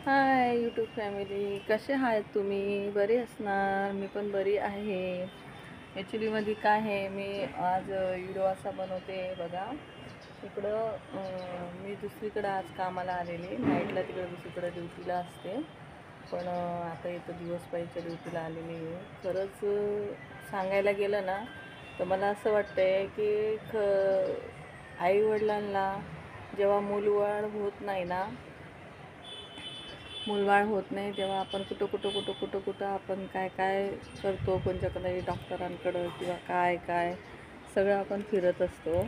Hi YouTube family, कसे आहात तुम्ही? बरे असणार. मी पण बरी आहे. ॲक्च्युलीमध्ये काय आहे, मी आज व्हिडिओ असा बनवते बघा. इकडं मी दुसरीकडं आज कामाला आलेली, नाईटला तिकडं दुसरीकडं ड्युटीला असते. पण आता इथं दिवस पाळीच्या ड्युटीला आलेली आहे. खरंच सांगायला गेलं ना तर मला असं वाटतं आहे की आईवडिलांना जेव्हा मूलवाढ होत नाही ना, मूलवाढ होत नाही तेव्हा आपण कुठं आपण काय काय करतो, कोणत्याकडे डॉक्टरांकडं किंवा काय काय सगळं आपण फिरत असतो.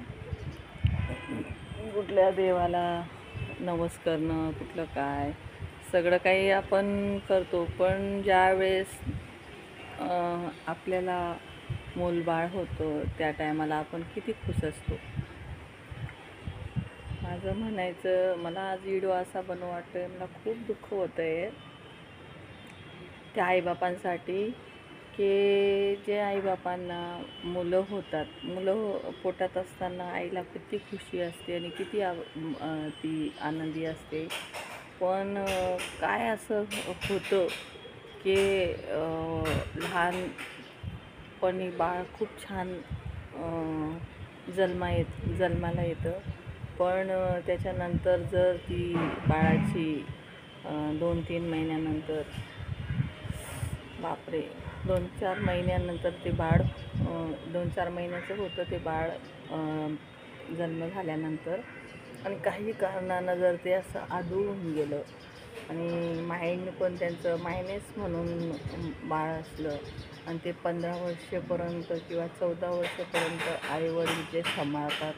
कुठल्या देवाला नवस करणं, कुठलं काय सगळं काही आपण करतो. पण ज्यावेळेस आपल्याला मूलबाळ होतं त्या टायमाला आपण किती खुश असतो. माझं म्हणायचं, मला आज व्हिडिओ असा बनवू वाटतं आहे, मला खूप दुःख होतं आहे त्या आईबापांसाठी की जे आईबापांना मुलं होतात, पोटात असताना आईला किती खुशी असते आणि किती ती आनंदी असते. पण काय असं होतं की लहानपणी बाळ खूप छान जन्माला येतं. पण त्याच्यानंतर जर ती बाळाची 2-3 महिन्यानंतर, बापरे, 2-4 महिन्यानंतर ते बाळ 2-4 महिन्याचं होतं ते बाळ जन्म झाल्यानंतर. आणि काही कारणानं जर ते असं आदूळ होऊन गेलं आणि माइंड पण त्यांचं मायनेस म्हणून बाळ असलं आणि ते 15 वर्षेपर्यंत किंवा 14 वर्षेपर्यंत आईवडील जे सांभाळतात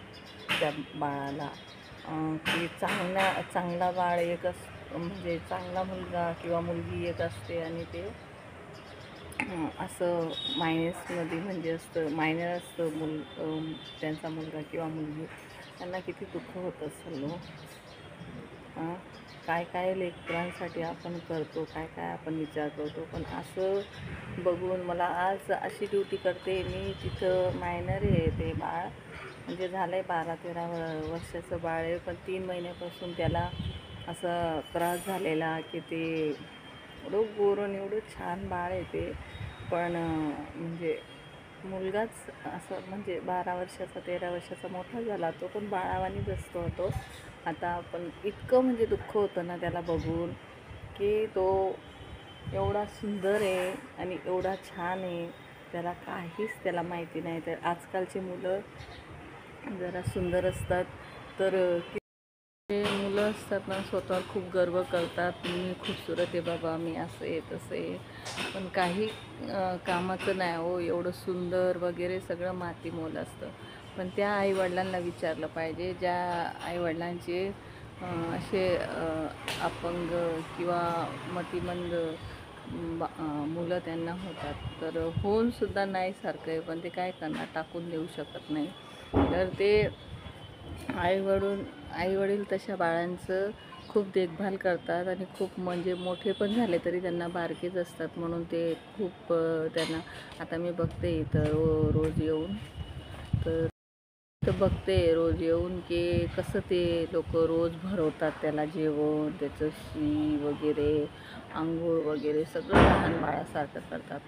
त्या बाळाला, की चांगला बाळ एक म्हणजे चांगला मुलगा किंवा मुलगी एक असते आणि ते असं मायनसमध्ये म्हणजे मायनर असतं त्यांचा मुलगा किंवा मुलगी, त्यांना किती दुःख होत असेल हो. काय काय लेकरांसाठी आपण करतो, काय काय आपण विचार करतो. पण असं बघून मला आज अशी ड्युटी करते मी, तिथं मायनर आहे ते बाळ, म्हणजे झालं आहे 12-13 वर्षाचं बाळ आहे. पण 3 महिन्यापासून त्याला असा त्रास झालेला की ते एवढं गोरं एवढं छान बाळ आहे ते. पण म्हणजे मुलगाच असं म्हणजे 12 वर्षाचा 13 वर्षाचा मोठा झाला तो, पण बाळावानीच असतो होतो. आता आपण इतकं म्हणजे दुःख होतं ना त्याला बघून की तो एवढा सुंदर आहे आणि एवढा छान आहे, त्याला काहीच त्याला माहिती नाही. तर आजकालची मुलं जरा सुंदर असतात तर ते मुलं असतात ना स्वतःवर खूप गर्व करतात, मी खूपसुरत आहे बाबा, मी असं आहे तसं आहे. पण काही कामाचं नाही हो. एवढं सुंदर वगैरे सगळं मातीमोल असतं. पण त्या आईवडिलांना विचारलं पाहिजे ज्या आईवडिलांचे असे अपंग किंवा मतिमंद मुलं त्यांना होतात. तर होऊनसुद्धा नाही सारखं आहे, पण ते काय करणार, टाकून देऊ शकत नाही. तर ते आईवडील तशा बाळांचं खूप देखभाल करतात आणि खूप म्हणजे मोठे पण झाले तरी त्यांना बारकेच असतात म्हणून ते खूप त्यांना. आता मी बघते इथं रोज येऊन, तर बघते रोज येऊन की कसं ते लोक रोज भरवतात त्याला जेवण, त्याचं शी वगैरे, आंघोळ वगैरे सगळं लहान बाळासारखं करतात.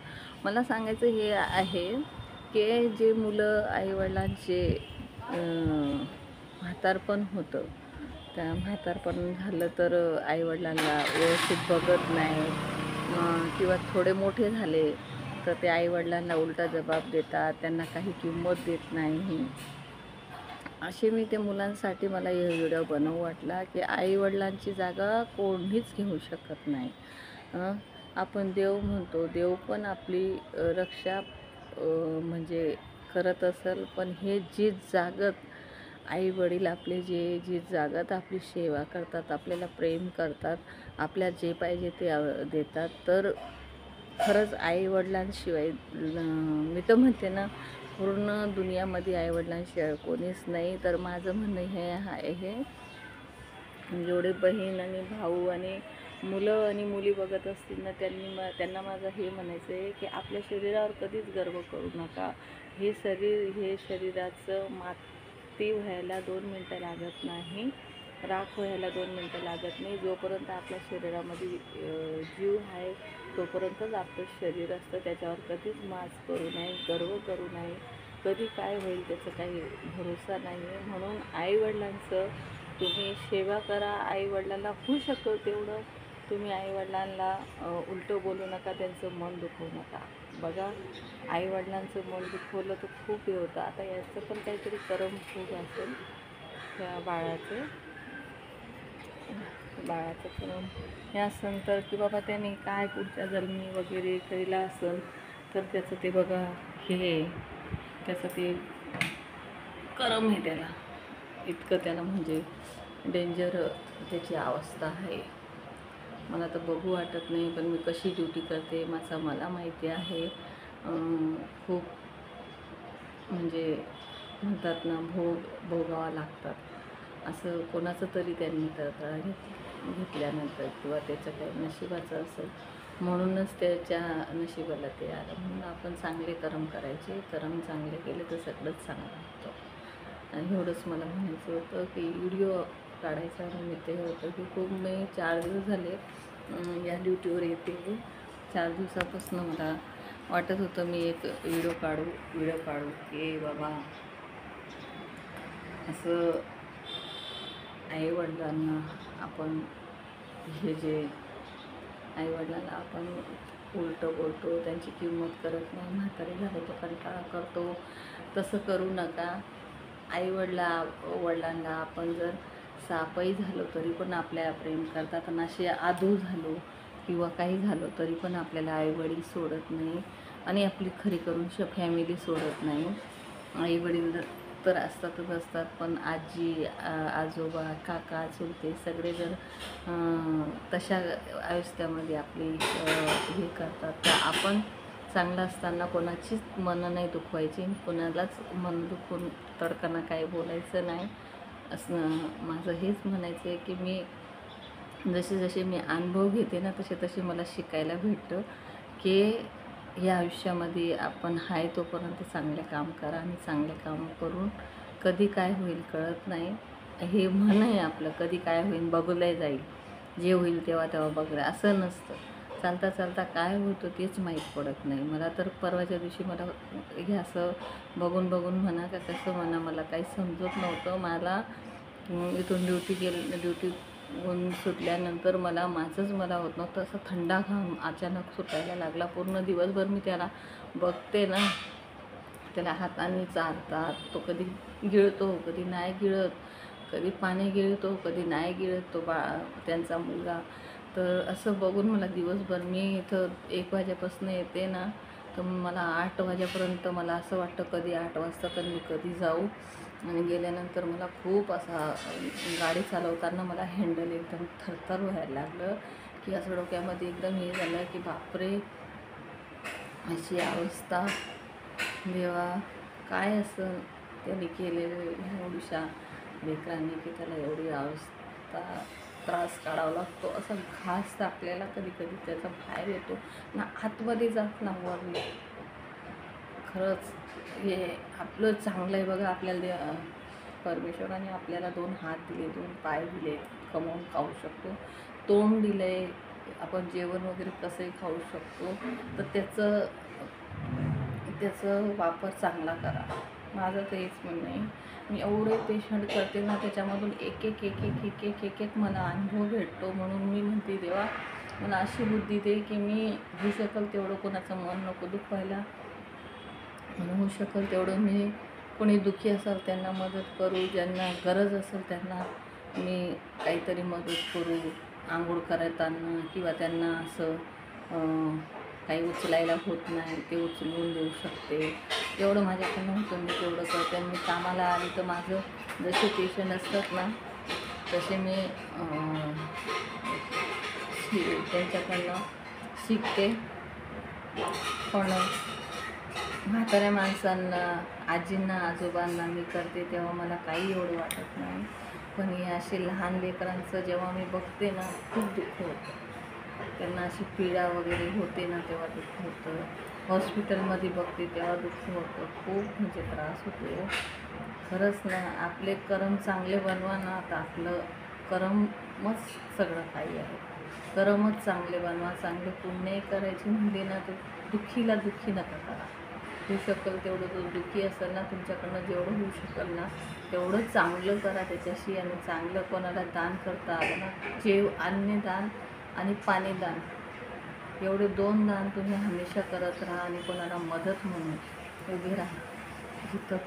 मला सांगायचं हे आहे की जे मुलं आईवडिलांचे म्हातारपण होतं, त्या म्हातारपण झालं तर आईवडिलांना व्यवस्थित बघत नाही किंवा थोडे मोठे झाले तर ते आईवडिलांना उलटा जबाब देतात, त्यांना काही किंमत देत नाही. असे मी ते मुलांसाठी मला हे व्हिडिओ बनवू वाटला की आईवडिलांची जागा कोणीच घेऊ शकत नाही. आपण देव म्हणतो, देव पण आपली रक्षा म्हणजे करत असेल, पण हे जी जागत आईवडील आपले जी जागत आपली सेवा करतात, आपल्याला प्रेम करतात, आपल्याला जे पाहिजे ते देतात, तर खरंच आईवडिलांशिवाय मी तर म्हणते ना, पूर्ण दुनियामध्ये आईवडिलांशिवाय कोणीच नाही. तर माझं म्हणणं हे आहे, जेवढे बहीण आणि भाऊ आणि मुलं आणि मुली बघत असतील ना, त्यांना माझं हे म्हणायचं आहे की आपल्या शरीरावर कधीच गर्व करू नका. हे शरीराचं माती व्हायला 2 मिनटं लागत नाही. राख व्हायला 2 मिनटं लागत नाही. जोपर्यंत आपल्या शरीरामध्ये जीव आहे तोपर्यंतच आपलं शरीर असतं. त्याच्यावर कधीच माज करू नये, गर्व करू नये. कधी काय होईल त्याचा काही भरोसा नाही आहे. म्हणून आईवडिलांचं तुम्ही सेवा करा. आईवडिलांना होऊ शकेल तेवढं तुम्ही आईवडिलांना उलटं बोलू नका, त्यांचं मन दुखवू नका. बघा, आईवडिलांचं मन दुखवलं तर खूप हे होतं. आता याचं पण काहीतरी करम खूप असेल त्या बाळाचं पण हे असेल तर, की बाबा त्याने काय पुढच्या जन्मी वगैरे केला असेल तर त्याचं ते बघा हे त्याचं ते करम आहे त्याला. इतकं त्याला म्हणजे डेंजर त्याची अवस्था आहे. मला तर बघू वाटत नाही, पण मी कशी ड्युटी करते मला माहिती आहे. खूप म्हणजे म्हणतात ना, भोगावा लागतात. असं कोणाचं तरी त्यांनी तळतळा घेतल्यानंतर किंवा त्याचं काही नशिबाचं असेल म्हणूनच त्याच्या नशिबाला ते आलं. म्हणून आपण चांगले कर्म करायचे. कर्म चांगले केले तर सगळंच चांगलं होतं. आणि एवढंच मला म्हणायचं होतं की व्हिडिओ काढायचा निमित्त हे होतं की खूप मी 4 दिवस झाले या ड्युटीवर येते. 4 दिवसापासून मला वाटत होतं मी एक व्हिडिओ काढू की बाबा असं आईवडिलांना आपण आईवडिलांना आपण उलटं बोलतो, त्यांची किंमत करत नाही, म्हातारे झाले तो कंटाळा करतो. तसं करू नका. वडिलांना आपण जर सापही झालो तरी पण आपल्या प्रेम करतात. आणि असे आदू झालो किंवा काही झालं तरी पण आपल्याला आईवडील सोडत नाही आणि आपली खरी करून फॅमिली सोडत नाही. आईवडील तर असतात, पण आजी आजोबा काका चुलते सगळे जर तशा अवस्थेमध्ये आपली हे करतात तर आपण चांगलं असताना कोणाचीच मनं नाही दुखवायची, कोणालाच मन दुखवून तडकांना काही बोलायचं नाही. असं माझं हेच म्हणायचं आहे की मी जसे मी अनुभव घेते ना तसे मला शिकायला भेटतं की या आयुष्यामध्ये आपण आहे तोपर्यंत चांगले काम करा आणि चांगले काम करून कधी काय होईल कळत नाही. हे म्हण आहे आपलं, कधी काय होईल बघूलाही जाईल, जे होईल तेव्हा बघूया असं नसतं. चालता काय होतं तेच माहीत पडत नाही. मला तर परवाच्या दिवशी मला हे असं बघून म्हणा का कसं म्हणा मला काही समजत नव्हतं. मला इथून ड्युटीहून सुटल्यानंतर मला होत नव्हतं. असं थंडा घाम अचानक सुटायला लागला. पूर्ण दिवसभर मी त्याला बघते ना, त्याला हाताने चारतात, तो कधी गिळतो कधी नाही गिळत, कधी पाणी गिळतो कधी नाही गिळत तो त्यांचा मुलगा. तर असं बघून मला दिवसभर मी इथं 1 वाजेपासून येते ना तर मला 8 वाजेपर्यंत मला असं वाटतं कधी 8 वाजता तर मी कधी जाऊ. आणि गेल्यानंतर मला खूप असा गाडी चालवताना मला हँडल एकदम थरथर व्हायला लागलं की असं डोक्यामध्ये एकदम हे झालं की बापरे, अशी अवस्था देवा काय असं त्यांनी केलेलं एवढ्या लेकरांनी की त्याला एवढी अवस्था त्रास काढावा लागतो. असा घास आपल्याला कधी त्याचा बाहेर येतो ना, आतमध्ये जात ना वर. खरंच हे आपलं चांगलं आहे बघा. आपल्याला परमेश्वराने आपल्याला 2 हात दिले, 2 पाय दिले, कमवून खाऊ शकतो. तोंड दिलं आहे, आपण जेवण वगैरे कसंही खाऊ शकतो. तर त्याचं वापर चांगला करा. माझं तर हेच म्हणणं आहे. मी एवढे पेशंट करते ना त्याच्यामधून एक मला अनुभव भेटतो. म्हणून मी म्हणते देवा मला अशी बुद्धी दे की मी होऊ शकेल तेवढं कोणाचं मन नको दुखवायला. होऊ शकेल तेवढं मी कोणी दुःखी असेल त्यांना मदत करू, ज्यांना गरज असेल त्यांना मी काहीतरी मदत करू. आंघोळ करताना किंवा त्यांना असं काही उचलायला होत नाही ते उचलून देऊ शकते. एवढं माझ्याकडनं होतं मी तेवढं करते. मी कामाला आली तर माझं जसे पेशंट असतात ना तसे मी त्यांच्याकडनं शिकते. पण म्हाताऱ्या माणसांना, आजींना, आजोबांना मी करते तेव्हा मला काही एवढं वाटत नाही. पण हे असे लहान लेकरांचं जेव्हा मी बघते ना खूप दुःख होतं. त्यांना अशी पीडा वगैरे होते ना तेव्हा दुःख होतं. हॉस्पिटलमध्ये बघते तेव्हा दुःख होतं. खूप त्रास होतो. खरंच ना, आपले कर्म चांगले बनवा ना तर आपलं कर्मच सगळं काही आहे. कर्मच चांगले बनवा. चांगले पुण्य करायची म्हणली ना तर दुःखीला दुःखी नका करा. होऊ शकेल तेवढं, जो दुःखी असेल ना तुमच्याकडनं जेवढं होऊ शकेल ना तेवढं चांगलं करा त्याच्याशी. आणि चांगलं कोणाला दान करता आलं ना, जेव अन्नदान आणि पाणीदान, एवढे 2 दान तुम्ही हमेशा करत राहा. आणि कोणाला मदत म्हणून उभे राहा जिथं